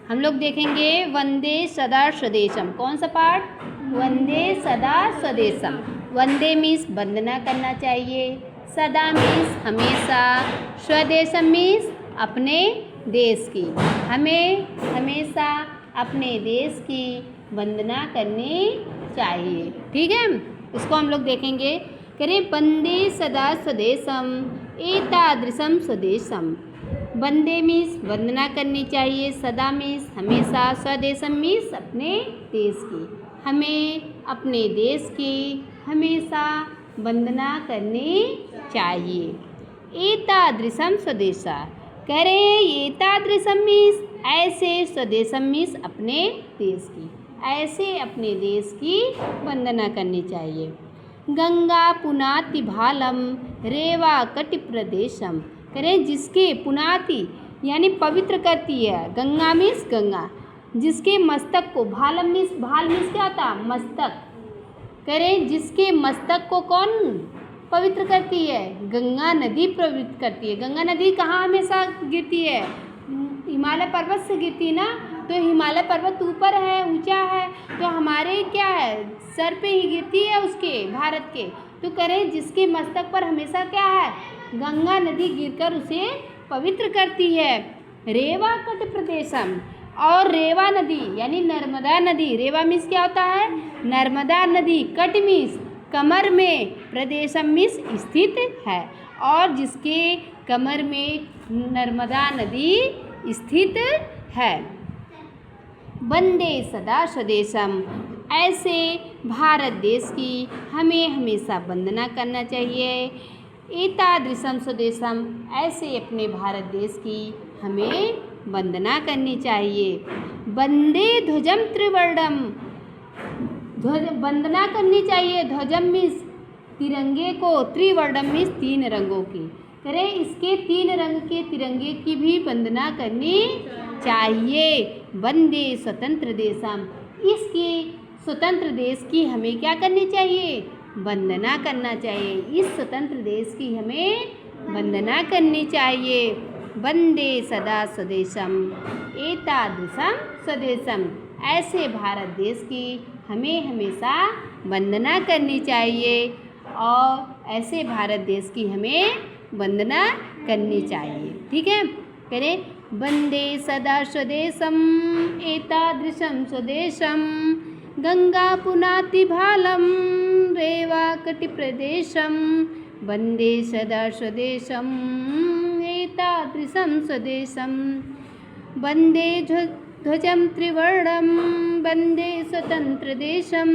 हम लोग देखेंगे वंदे सदा स्वदेशम। कौन सा पाठ? वंदे सदा स्वदेशम। वंदे मीन्स वंदना करना चाहिए, सदा मीन्स हमेशा, स्वदेशम मीन्स अपने देश की। हमें हमेशा अपने देश की वंदना करनी चाहिए। ठीक है, इसको हम लोग देखेंगे। करें वंदे सदा स्वदेशम एतादृशम स्वदेशम। वंदे मीन्स वंदना करनी चाहिए, सदा मीन्स हमेशा, स्वदेशम मीन्स अपने देश की। हमें अपने देश की हमेशा वंदना करनी चाहिए। एतादृशम स्वदेशा। करें एतादृशम मीन्स ऐसे, स्वदेशम मीन्स अपने देश की। ऐसे अपने देश की वंदना करनी चाहिए। गंगा पुनाति भालम रेवा कटि प्रदेशम। करें जिसके पुनाति यानी पवित्र करती है, गंगा मीन्स गंगा, जिसके मस्तक को, भालम मीन्स, भाल मीन्स क्या होता? मस्तक। करें जिसके मस्तक को कौन पवित्र करती है? गंगा नदी पवित्र करती है। गंगा नदी कहाँ हमेशा गिरती है? हिमालय पर्वत से गिरती ना, तो हिमालय पर्वत ऊपर है, ऊंचा है, तो हमारे क्या है, सर पे ही गिरती है उसके, भारत के। तो करें जिसके मस्तक पर हमेशा क्या है? गंगा नदी गिरकर उसे पवित्र करती है। रेवा कट प्रदेशम। और रेवा नदी यानी नर्मदा नदी, रेवा मीन्स क्या होता है? नर्मदा नदी। कट मीन्स कमर में, प्रदेशम मीन्स स्थित है, और जिसके कमर में नर्मदा नदी स्थित है। वंदे सदा स्वदेशम। ऐसे भारत देश की हमें हमेशा वंदना करना चाहिए। एतादृशम स्वदेशम। ऐसे अपने भारत देश की हमें वंदना करनी चाहिए। वंदे ध्वजम त्रिवर्णम। ध्वज वंदना करनी चाहिए। ध्वजम मीन्स तिरंगे को, त्रिवर्णम मीन्स 3 रंगों की। करें इसके 3 रंग के तिरंगे की भी वंदना करनी चाहिए। वंदे स्वतंत्र देशम। इसकी स्वतंत्र देश की हमें क्या करनी चाहिए? वंदना करना चाहिए। इस स्वतंत्र देश की हमें वंदना करनी चाहिए। वंदे सदा स्वदेशम एतादृशम स्वदेशम। ऐसे भारत देश की हमें हमेशा वंदना करनी चाहिए, और ऐसे भारत देश की हमें वंदना करनी चाहिए। ठीक है, करें वंदे सदा स्वदेशम एतादृशम स्वदेशम गंगा पुनाति भालम रेवा कटि प्रदेशम। वंदे सदा स्वदेशम एतादृशम स्वदेशम। वंदे ध्वजम त्रिवर्णम वंदे स्वतंत्र देशम।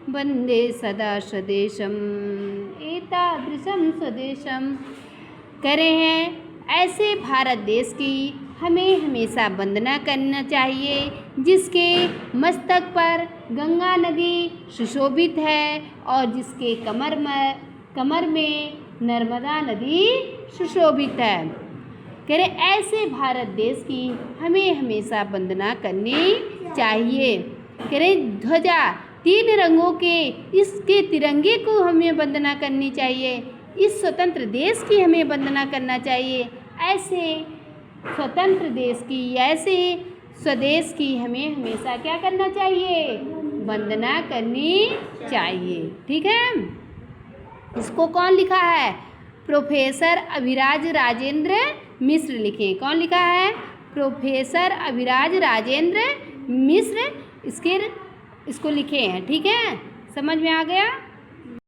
वंदे सदा स्वदेशम एतादृशम स्वदेशम। करे हैं ऐसे भारत देश की हमें हमेशा वंदना करना चाहिए, जिसके मस्तक पर गंगा नदी सुशोभित है, और जिसके कमर में नर्मदा नदी सुशोभित है। करें ऐसे भारत देश की हमें हमेशा वंदना करनी चाहिए। करें ध्वजा 3 रंगों के, इसके तिरंगे को हमें वंदना करनी चाहिए। इस स्वतंत्र देश की हमें वंदना करना चाहिए। ऐसे स्वतंत्र देश की, ऐसे स्वदेश की हमें हमेशा क्या करना चाहिए? वंदना करनी चाहिए। ठीक है, इसको कौन लिखा है? प्रोफेसर अभिराज राजेंद्र मिश्र लिखे। कौन लिखा है? प्रोफेसर अभिराज राजेंद्र मिश्र इसको लिखे हैं। ठीक है, समझ में आ गया?